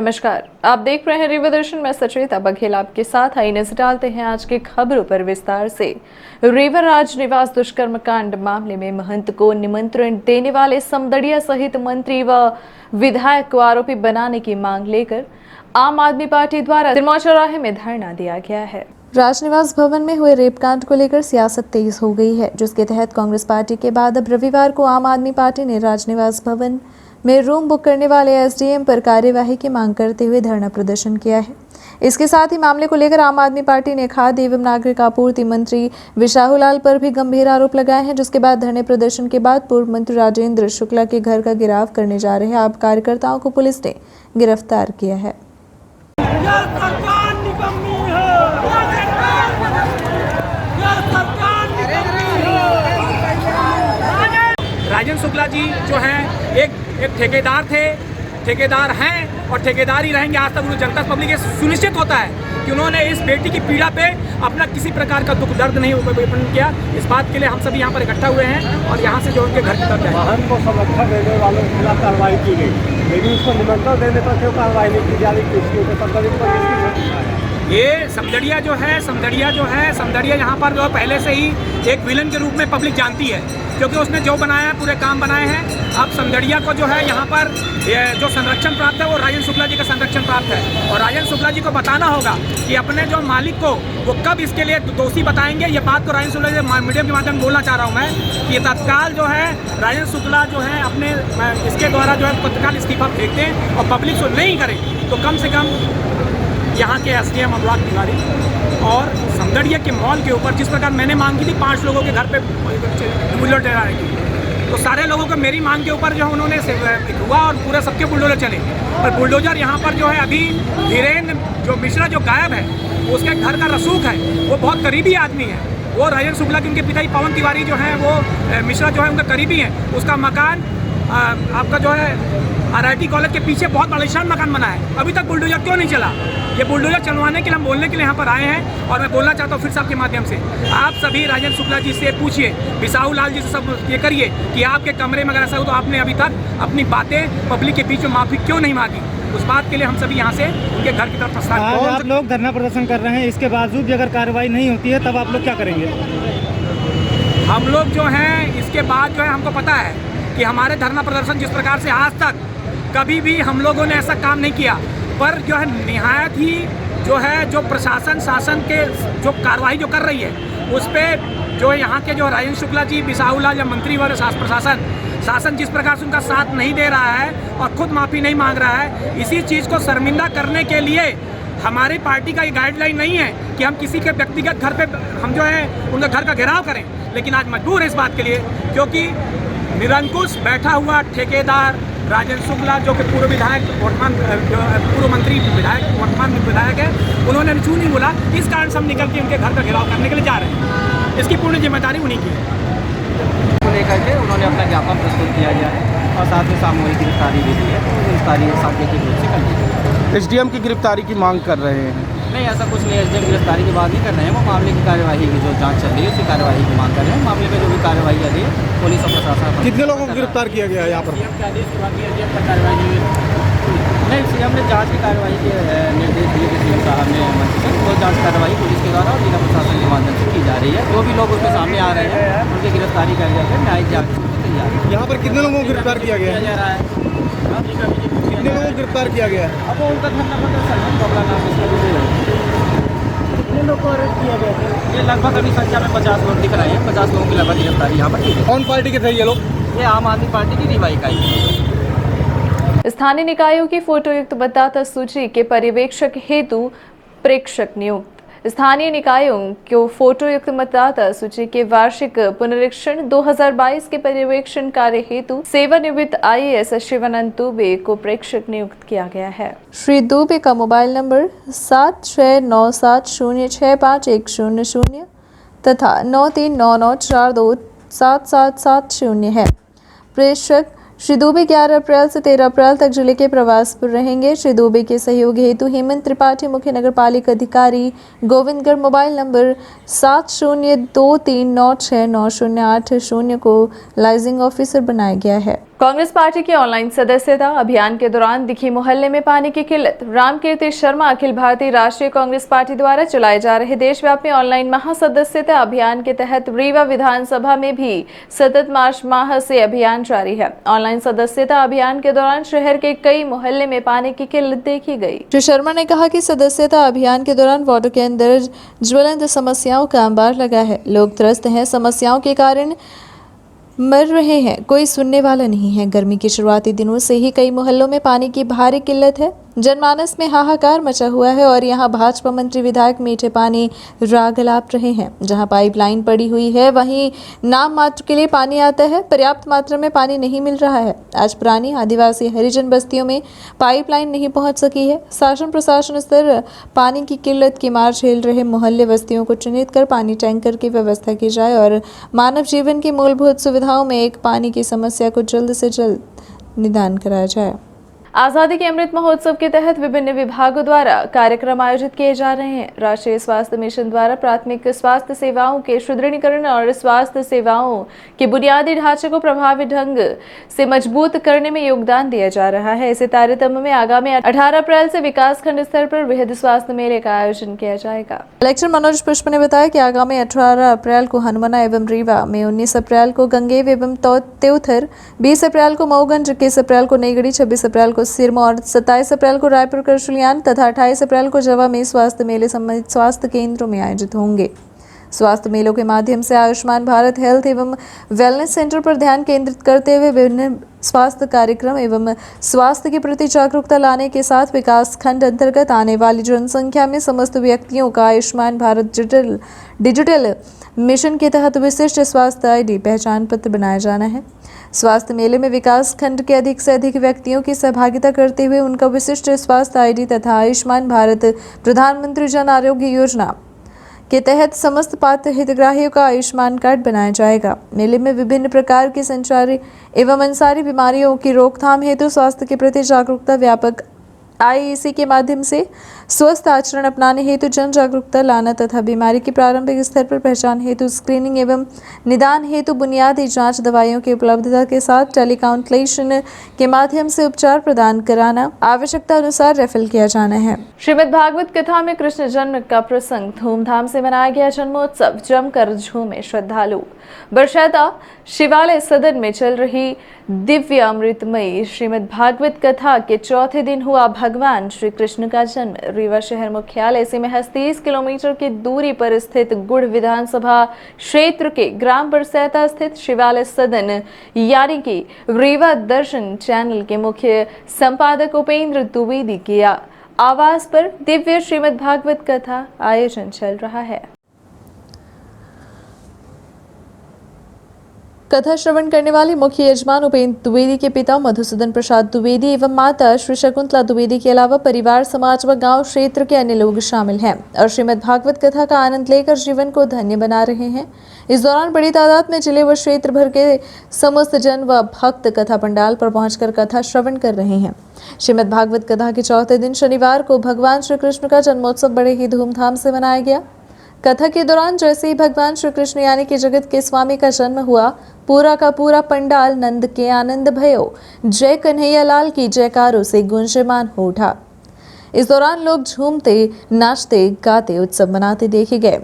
नमस्कार, आप देख रहे हैं रिवर दर्शन में सचेता बघेल आपके साथ। आइए नजर डालते हैं आज की खबरों पर विस्तार से। रिवर राज निवास दुष्कर्म कांड मामले में महंत को निमंत्रण देने वाले समदड़िया सहित मंत्री व विधायक को आरोपी बनाने की मांग लेकर आम आदमी पार्टी द्वारा तिरमौर चौराहे में धरना दिया गया है। राजनिवास भवन में हुए रेप कांड को लेकर सियासत तेज हो गई है, जिसके तहत कांग्रेस पार्टी के बाद अब रविवार को आम आदमी पार्टी ने राजनिवास भवन में रूम बुक करने वाले एसडीएम पर कार्यवाही की मांग करते हुए धरना प्रदर्शन किया है। इसके साथ ही मामले को लेकर आम आदमी पार्टी ने खाद्य एवं नागरिक आपूर्ति मंत्री विशाहुलाल पर भी गंभीर आरोप लगाए हैं, जिसके बाद धरने प्रदर्शन के बाद पूर्व मंत्री राजेंद्र शुक्ला के घर का घेराव करने जा रहे आप कार्यकर्ताओं को पुलिस ने गिरफ्तार किया है। राजेंद्र शुक्ला जी जो हैं एक ठेकेदार थे, ठेकेदार हैं और ठेकेदार ही रहेंगे आज तक। उन्हें जनता पब्लिक ये सुनिश्चित होता है कि उन्होंने इस बेटी की पीड़ा पे अपना किसी प्रकार का दुख दर्द नहीं व्यक्त किया। इस बात के लिए हम सभी यहाँ पर इकट्ठा हुए हैं और यहाँ से जो उनके घर की तरफ वाहन को संरक्षण देने वालों के खिलाफ कार्रवाई की गई, लेकिन उसको निमंत्रण देने पर क्यों कार्रवाई नहीं की जा रही? ये समदड़िया जो है समदड़िया यहाँ पर जो पहले से ही एक विलन के रूप में पब्लिक जानती है, क्योंकि उसने जो बनाया है पूरे काम बनाए हैं। अब समदड़िया को जो है यहाँ पर जो संरक्षण प्राप्त है वो राजेंद्र शुक्ला जी का संरक्षण प्राप्त है और राजेंद्र शुक्ला जी को बताना होगा कि अपने जो मालिक को वो कब इसके लिए दोषी बताएंगे। ये बात को राजेंद्र शुक्ला जी मीडिया के माध्यम से बोलना चाह रहा हूँ मैं कि ये तत्काल जो है राजेंद्र शुक्ला जो है अपने इसके द्वारा जो है तत्काल इस्तीफा फेंक दें और पब्लिक से नहीं करें तो कम से कम यहाँ के एसडीएम अनुराग तिवारी और समदड़िया के मॉल के ऊपर जिस प्रकार मैंने मांग की थी 5 लोगों के घर पे बुलडोजर चलाने की, तो सारे लोगों को मेरी मांग के ऊपर जो है उन्होंने हुआ और पूरे सबके बुलडोजर चले। और बुलडोजर यहाँ पर जो है अभी धीरेन्द्र जो मिश्रा जो गायब है, उसके घर का रसूख है, वो बहुत करीबी आदमी है। वो राजेंद्र शुक्ला के उनके पिताजी पवन तिवारी जो है वो मिश्रा जो है उनका करीबी है। उसका मकान आपका जो है RIT कॉलेज के पीछे बहुत आलीशान मकान बना है। अभी तक बुलडोजर क्यों नहीं चला? ये बुलडोजर चलवाने के लिए हम बोलने के लिए यहाँ पर आए हैं और मैं बोलना चाहता हूँ फिर से आपके माध्यम से, आप सभी राजेंद्र शुक्ला जी से पूछिए, विशाहुलाल जी से सब ये करिए कि आपके कमरे में अगर ऐसा हो तो आपने अभी तक अपनी बातें पब्लिक के बीच में माफ़ी क्यों नहीं मांगी। उस बात के लिए हम सभी यहाँ से उनके घर की तरफ प्रस्ताव। आप लोग धरना प्रदर्शन कर रहे हैं, इसके बावजूद भी अगर कार्रवाई नहीं होती है तब आप लोग क्या करेंगे? हम लोग जो हैं इसके बाद जो है हमको पता है कि हमारे धरना प्रदर्शन जिस प्रकार से आज तक कभी भी हम लोगों ने ऐसा काम नहीं किया, पर जो है निहायत ही जो है जो प्रशासन शासन के जो कार्रवाई जो कर रही है उस पर जो यहाँ के जो राजेंद्र शुक्ला जी, विशाहुलाल या मंत्री वर्ग शासन जिस प्रकार से उनका साथ नहीं दे रहा है और खुद माफ़ी नहीं मांग रहा है, इसी चीज़ को शर्मिंदा करने के लिए हमारी पार्टी का ये गाइडलाइन नहीं है कि हम किसी के व्यक्तिगत घर पे हम जो है उनका घर का घेराव करें। लेकिन आज मजबूर है इस बात के लिए, क्योंकि निरंकुश बैठा हुआ ठेकेदार राजेंद्र शुक्ला जो कि पूर्व विधायक वर्तमान पूर्व मंत्री विधायक वर्तमान विधायक है, उन्होंने क्यों नहीं बोला, इस कारण से हम निकल के उनके घर का घेराव करने के लिए जा रहे हैं। इसकी पूर्ण जिम्मेदारी उन्हीं की है। को लेकर के उन्होंने अपना ज्ञापन प्रस्तुत किया गया है और साथ में सामूहिक गिरफ्तारी भी दी है, तो गिरफ्तारी साकेतिक रूप से कर दी है। एसडीएम की गिरफ्तारी की मांग कर रहे हैं? नहीं, ऐसा कुछ नहीं, एसडीएम गिरफ्तारी की बात नहीं कर रहे हैं, वो मामले की कार्यवाही की जो जांच चल रही है उसकी कार्यवाही की मांग कर रहे हैं। मामले में जो भी कार्रवाई कर रही है पुलिस और प्रशासन। कितने लोगों को गिरफ्तार किया गया है यहाँ पर? सीएम के आदेश के बाद भी एसडीएम पर कार्रवाई नहीं, सीएम ने जाँच की कार्रवाई के निर्देश दिए थे सीएम साहब ने मंत्री से, वो जाँच कार्रवाई पुलिस के द्वारा और जिला प्रशासन के माध्यम से की जा रही है। जो भी लोग उसके सामने आ रहे हैं उनकी गिरफ्तारी कर जाकर न्यायिक जाँच तैयार है। यहाँ पर कितने लोगों को गिरफ्तार किया गया जा रहा है? कितने लोगों को गिरफ्तार किया गया है? अब उनका धरना प्रदर्शन बबला नाम इसका कितने लोग को अरेस्ट किया गया? ये लगभग अभी संख्या में 50 लोग दिख रहे हैं, 50 लोगों की लगभग गिरफ्तारी यहाँ पर की है। कौन पार्टी के थे ये लोग? ये आम आदमी पार्टी की रीवा इकाई है। स्थानीय निकायों की फोटोयुक्त मतदाता सूची के पर्यवेक्षक हेतु प्रेक्षक नियुक्त। स्थानीय निकायों को फोटोयुक्त मतदाता सूची के वार्षिक पुनरीक्षण 2022 के पर्यवेक्षण कार्य हेतु सेवानिवृत्त IAS शिवानंद दुबे को प्रेक्षक नियुक्त किया गया है। श्री दुबे का मोबाइल नंबर 7697065100 तथा 9399427770 है। प्रेक्षक श्री दुबे 11 अप्रैल से 13 अप्रैल तक जिले के प्रवास पर रहेंगे। श्री दुबे के सहयोग हेतु हेमंत त्रिपाठी मुख्य नगर पालिका अधिकारी गोविंदगढ़ मोबाइल नंबर 7023969080 को लाइजिंग ऑफिसर बनाया गया है। कांग्रेस पार्टी की ऑनलाइन सदस्यता अभियान के दौरान दिखी मोहल्ले में पानी की किल्लत। रामकीर्ति शर्मा अखिल भारतीय राष्ट्रीय कांग्रेस पार्टी द्वारा चलाए जा रहे देशव्यापी ऑनलाइन महासदस्यता अभियान के तहत रीवा विधानसभा में भी सतत मार्च माह से अभियान जारी है। ऑनलाइन सदस्यता अभियान के दौरान शहर के कई मोहल्ले में पानी की किल्लत देखी गई। श्री शर्मा ने कहा कि सदस्यता अभियान के दौरान वार्डों के अंदर ज्वलंत समस्याओं का अंबार लगा है। लोग त्रस्त हैं, समस्याओं के कारण मर रहे हैं, कोई सुनने वाला नहीं है। गर्मी के शुरुआती दिनों से ही कई मोहल्लों में पानी की भारी किल्लत है। जनमानस में हाहाकार मचा हुआ है और यहाँ भाजपा मंत्री विधायक मीठे पानी राग अलाप रहे हैं। जहाँ पाइपलाइन पड़ी हुई है वहीं नाम मात्र के लिए पानी आता है, पर्याप्त मात्रा में पानी नहीं मिल रहा है। आज पुरानी आदिवासी हरिजन बस्तियों में पाइपलाइन नहीं पहुँच सकी है। शासन प्रशासन स्तर पानी की किल्लत की मार झेल रहे मोहल्ले बस्तियों को चिन्हित कर पानी टैंकर की व्यवस्था की जाए और मानव जीवन की मूलभूत सुविधाओं में एक पानी की समस्या को जल्द से जल्द निदान कराया जाए। आजादी के अमृत महोत्सव के तहत विभिन्न विभागों द्वारा कार्यक्रम आयोजित किए जा रहे हैं। राष्ट्रीय स्वास्थ्य मिशन द्वारा प्राथमिक स्वास्थ्य सेवाओं के सुदृढ़ीकरण और स्वास्थ्य सेवाओं के बुनियादी ढांचे को प्रभावी ढंग से मजबूत करने में योगदान दिया जा रहा है। इसी तारतम्य में आगामी 18 अप्रैल से विकास खंड स्तर पर वृहद स्वास्थ्य मेले का आयोजन किया जाएगा। कलेक्टर मनोज पुष्प ने बताया कि आगामी 18 अप्रैल को हनुमाना एवं रीवा में, 19 अप्रैल को गंगेव एवं तेउथर, 20 अप्रैल को मऊगंज, 21 अप्रैल को नईगढ़ी, 26 अप्रैल को सिरमौर, 27 अप्रैल को रायपुर करशुलियान तथा 28 अप्रैल को जवा में स्वास्थ्य मेले संबंधित स्वास्थ्य केंद्रों में आयोजित होंगे। स्वास्थ्य मेलों के माध्यम से आयुष्मान भारत हेल्थ एवं वेलनेस सेंटर पर ध्यान केंद्रित करते हुए विभिन्न स्वास्थ्य कार्यक्रम एवं स्वास्थ्य के प्रति जागरूकता लाने के साथ विकास खंड अंतर्गत आने वाली जनसंख्या में समस्त व्यक्तियों का आयुष्मान भारत डिजिटल मिशन के तहत विशिष्ट स्वास्थ्य आईडी पहचान पत्र बनाया जाना है। स्वास्थ्य मेले में विकास खंड के अधिक से अधिक व्यक्तियों की सहभागिता करते हुए उनका विशिष्ट स्वास्थ्य आईडी तथा आयुष्मान भारत प्रधानमंत्री जन आरोग्य योजना के तहत समस्त पात्र हितग्राहियों का आयुष्मान कार्ड बनाया जाएगा। मेले में विभिन्न प्रकार की संचारी एवं अंसारी बीमारियों की रोकथाम हेतु स्वास्थ्य के प्रति जागरूकता व्यापक IEC के माध्यम से स्वस्थ आचरण अपनाने हेतु जन जागरूकता लाना तथा बीमारी की प्रारंभिक स्तर पर पहचान हेतु स्क्रीनिंग एवं निदान हेतु बुनियादी जांच, दवाइयों की उपलब्धता के साथ टेलीकाउंसलेशन के माध्यम से उपचार प्रदान कराना, आवश्यकता अनुसार रेफर किया जाना है। श्रीमद् भागवत कथा में कृष्ण जन्म का प्रसंग धूमधाम से मनाया गया। जन्मोत्सव जमकर झूमे श्रद्धालु। बरशैता शिवालय सदन में चल रही दिव्य अमृतमयी श्रीमद् भागवत कथा के चौथे दिन हुआ भगवान श्री कृष्ण का जन्म। रीवा शहर मुख्यालय से महज 30 किलोमीटर की दूरी पर स्थित गुड़ विधानसभा क्षेत्र के ग्राम बरसैता स्थित शिवालय सदन यानी कि रीवा दर्शन चैनल के मुख्य संपादक उपेंद्र द्विवेदी के आवास पर दिव्य श्रीमद् भागवत कथा आयोजन चल रहा है। कथा श्रवण करने वाले मुख्य यजमान उपेंद्र द्विवेदी के पिता मधुसूदन प्रसाद द्विवेदी एवं माता श्री शकुंतला द्विवेदी के अलावा परिवार, समाज व गांव क्षेत्र के अन्य लोग शामिल हैं और श्रीमद् भागवत कथा का आनंद लेकर जीवन को धन्य बना रहे हैं। इस दौरान बड़ी तादाद में जिले व क्षेत्र भर के समस्त जन व भक्त कथा पंडाल पर पहुंचकर कथा श्रवण कर रहे हैं। श्रीमद् भागवत कथा के चौथे दिन शनिवार को भगवान श्री कृष्ण का जन्मोत्सव बड़े ही धूमधाम से मनाया गया। कथा के दौरान जैसे ही भगवान श्री कृष्ण यानी कि जगत के स्वामी का जन्म हुआ, पूरा का पूरा पंडाल नंद के आनंद भयो, जय कन्हैया लाल की जयकारों से गुंजयमान हो उठा। इस दौरान लोग झूमते, नाचते, गाते, उत्सव मनाते देखे गए।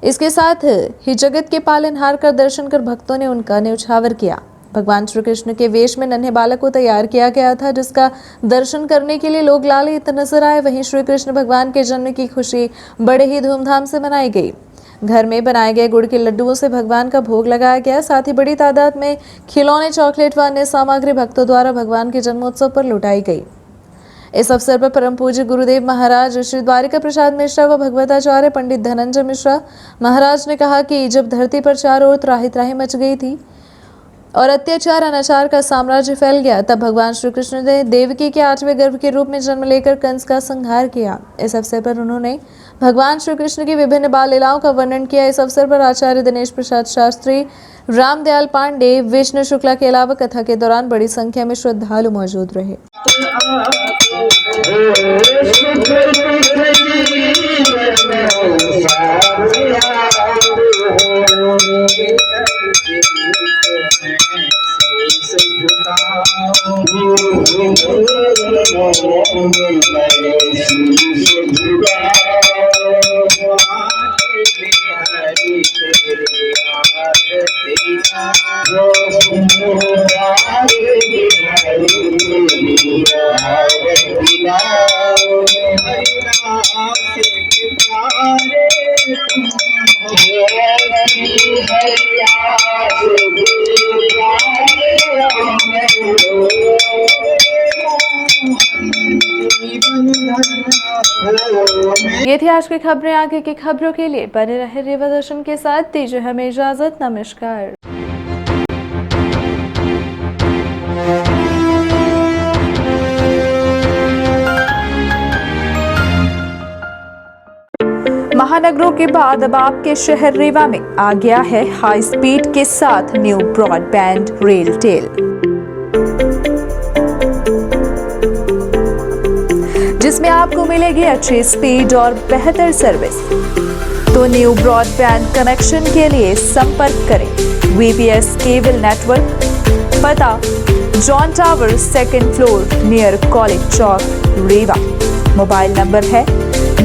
इसके साथ ही जगत के पालनहार का दर्शन कर भक्तों ने उनका न्यौछावर किया। भगवान श्री कृष्ण के वेश में नन्हे बालक को तैयार किया गया था, जिसका दर्शन करने के लिए लोग लालित नजर आए। वहीं श्री कृष्ण भगवान के जन्म की खुशी बड़े ही धूमधाम से मनाई गई। घर में बनाए गए गुड़ के लड्डुओं से भगवान का भोग लगाया गया। साथ ही बड़ी तादाद में खिलौने, चॉकलेट व अन्य सामग्री भक्तों द्वारा भगवान के जन्मोत्सव पर लुटाई गई। इस अवसर पर परम पूज्य गुरुदेव महाराज श्री द्वारिका प्रसाद मिश्रा व भगवताचार्य पंडित धनंजय मिश्रा महाराज ने कहा कि जब धरती पर चारों ओर त्राही त्राही मच गई थी और अत्याचार अनाचार का साम्राज्य फैल गया, तब भगवान श्री कृष्ण ने देवकी के 8वें गर्भ के रूप में जन्म लेकर कंस का संहार किया। इस अवसर पर उन्होंने भगवान श्री कृष्ण की विभिन्न बाल लीलाओं का वर्णन किया। इस अवसर पर आचार्य दिनेश प्रसाद शास्त्री, रामदयाल पांडे, विष्णु शुक्ला के अलावा कथा के दौरान बड़ी संख्या में श्रद्धालु मौजूद रहे। से झुका ये थी आज की खबरें। आगे की खबरों के लिए बने रहे रेवा दर्शन के साथ। दीजिए हमें इजाजत। नमस्कार। महानगरों के बाद अब आपके शहर रेवा में आ गया है हाई स्पीड के साथ न्यू ब्रॉडबैंड रेलटेल, जिसमें आपको मिलेगी अच्छी स्पीड और बेहतर सर्विस। तो न्यू ब्रॉडबैंड कनेक्शन के लिए संपर्क करें VPS केबल नेटवर्क, पता John tower 2nd floor near college चौक रेवा। मोबाइल नंबर है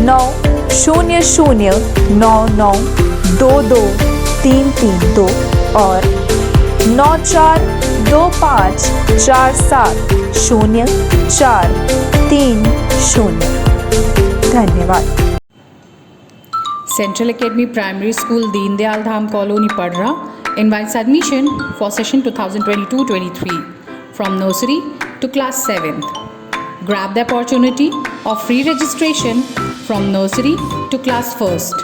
9000992232 और 9425470430। धन्यवाद। Central Academy Primary School, Deendayal Dham Colony, Padra invites admission for session 2022-23 from nursery to class 7th. Grab the opportunity of free registration from nursery to class 1st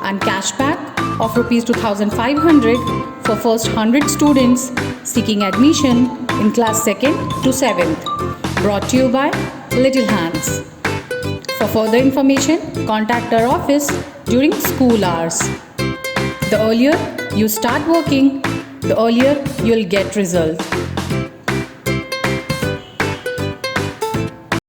and cashback of Rs 2,500 for first 100 students seeking admission in class 2nd to 7th. Brought to you by Little Hands. For further information, contact our office during school hours. The earlier you start working, the earlier you'll get results.